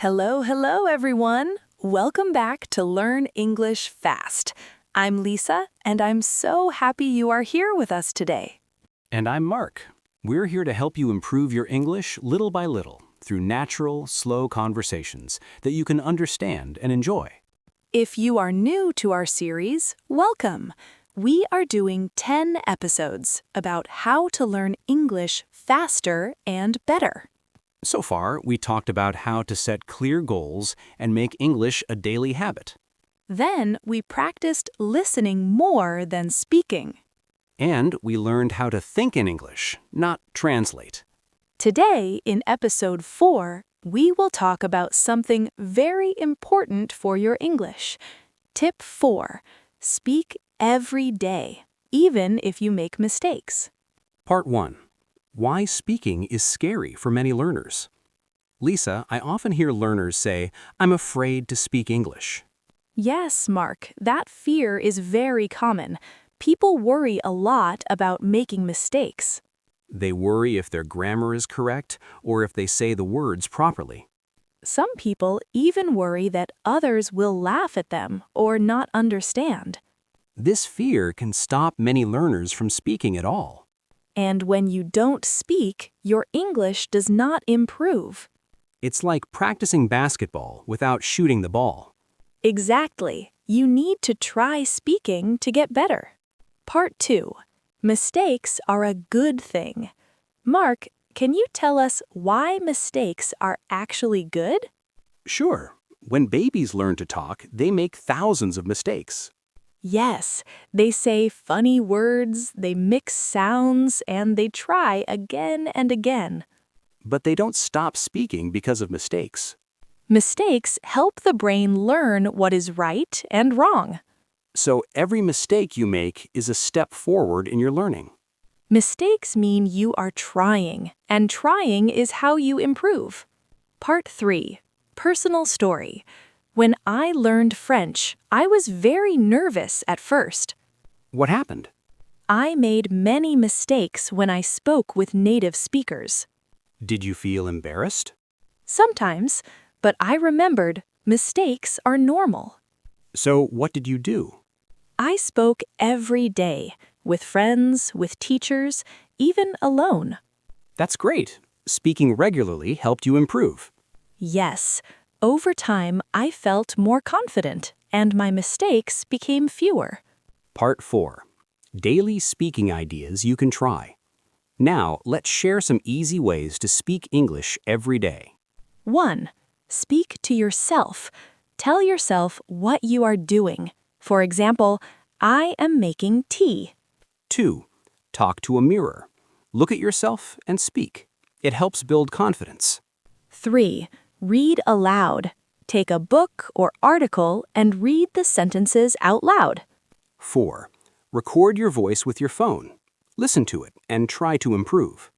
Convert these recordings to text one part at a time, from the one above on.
Hello, everyone. Welcome back to Learn English Fast. I'm Lisa, and I'm so happy you are here with us today. And I'm Mark. We're here to help you improve your English little by little through natural, slow conversations that you can understand and enjoy. If you are new to our series, welcome. We are doing 10 episodes about how to learn English faster and better. So far, we talked about how to set clear goals and make English a daily habit. Then we practiced listening more than speaking. And we learned how to think in English, not translate. Today, in episode 4, we will talk about something very important for your English. Tip 4. Speak every day, even if you make mistakes. Part 1. Why speaking is scary for many learners. Lisa, I often hear learners say, "I'm afraid to speak English." Yes, Mark, that fear is very common. People worry a lot about making mistakes. They worry if their grammar is correct or if they say the words properly. Some people even worry that others will laugh at them or not understand. This fear can stop many learners from speaking at all. And when you don't speak, your English does not improve. It's like practicing basketball without shooting the ball. Exactly. You need to try speaking to get better. Part 2. Mistakes are a good thing. Mark, can you tell us why mistakes are actually good? Sure, when babies learn to talk, they make thousands of mistakes. Yes, they say funny words, they mix sounds, and they try again and again. But they don't stop speaking because of mistakes. Mistakes help the brain learn what is right and wrong. So every mistake you make is a step forward in your learning. Mistakes mean you are trying, and trying is how you improve. Part 3. Personal story. When I learned French, I was very nervous at first. What happened? I made many mistakes when I spoke with native speakers. Did you feel embarrassed? Sometimes, but I remembered mistakes are normal. So what did you do? I spoke every day, with friends, with teachers, even alone. That's great. Speaking regularly helped you improve. Yes, over time I felt more confident, and my mistakes became fewer. Part 4. Daily speaking ideas you can try. Now, let's share some easy ways to speak English every day. 1. Speak to yourself. Tell yourself what you are doing. For example, I am making tea. 2. Talk to a mirror. Look at yourself and speak. It helps build confidence. 3. Read aloud. Take a book or article and read the sentences out loud. 4. Record your voice with your phone. Listen to it and try to improve.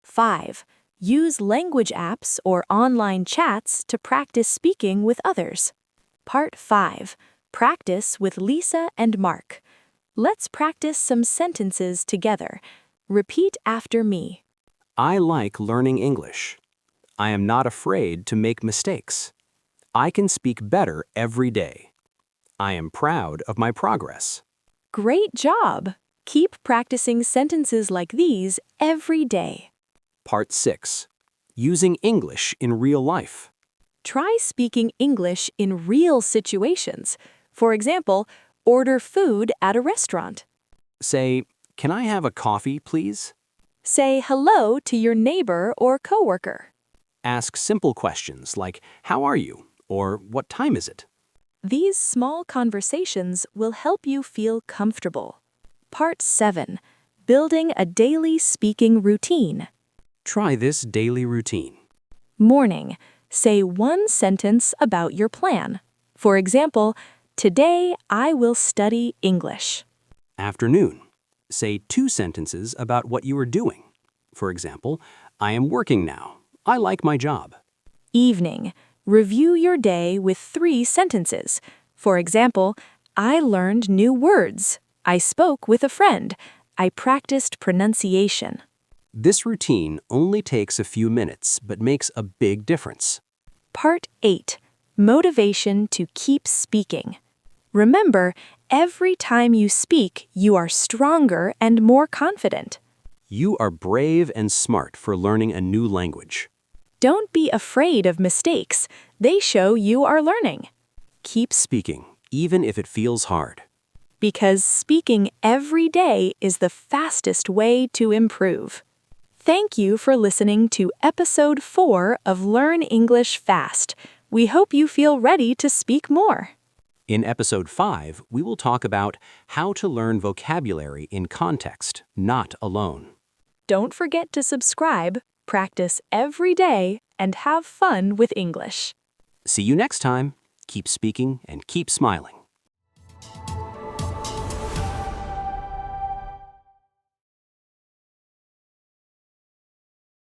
5. Use language apps or online chats to practice speaking with others. Part 5. Practice with Lisa and Mark. Let's practice some sentences together. Repeat after me. I like learning English. I am not afraid to make mistakes. I can speak better every day. I am proud of my progress. Great job! Keep practicing sentences like these every day. Part 6. Using English in real life. Try speaking English in real situations. For example, order food at a restaurant. Say, "Can I have a coffee, please?" Say hello to your neighbor or coworker. Ask simple questions like, "How are you?" or "What time is it?" These small conversations will help you feel comfortable. Part 7. Building a daily speaking routine. Try this daily routine. Morning. Say one sentence about your plan. For example, today I will study English. Afternoon. Say 2 sentences about what you are doing. For example, I am working now. I like my job. Evening. Review your day with 3 sentences. For example, I learned new words. I spoke with a friend. I practiced pronunciation. This routine only takes a few minutes but makes a big difference. Part 8. Motivation to keep speaking. Remember, every time you speak, you are stronger and more confident. You are brave and smart for learning a new language. Don't be afraid of mistakes. They show you are learning. Keep speaking, even if it feels hard. Because speaking every day is the fastest way to improve. Thank you for listening to Episode 4 of Learn English Fast. We hope you feel ready to speak more. In Episode 5, we will talk about how to learn vocabulary in context, not alone. Don't forget to subscribe, practice every day, and have fun with English. See you next time. Keep speaking and keep smiling.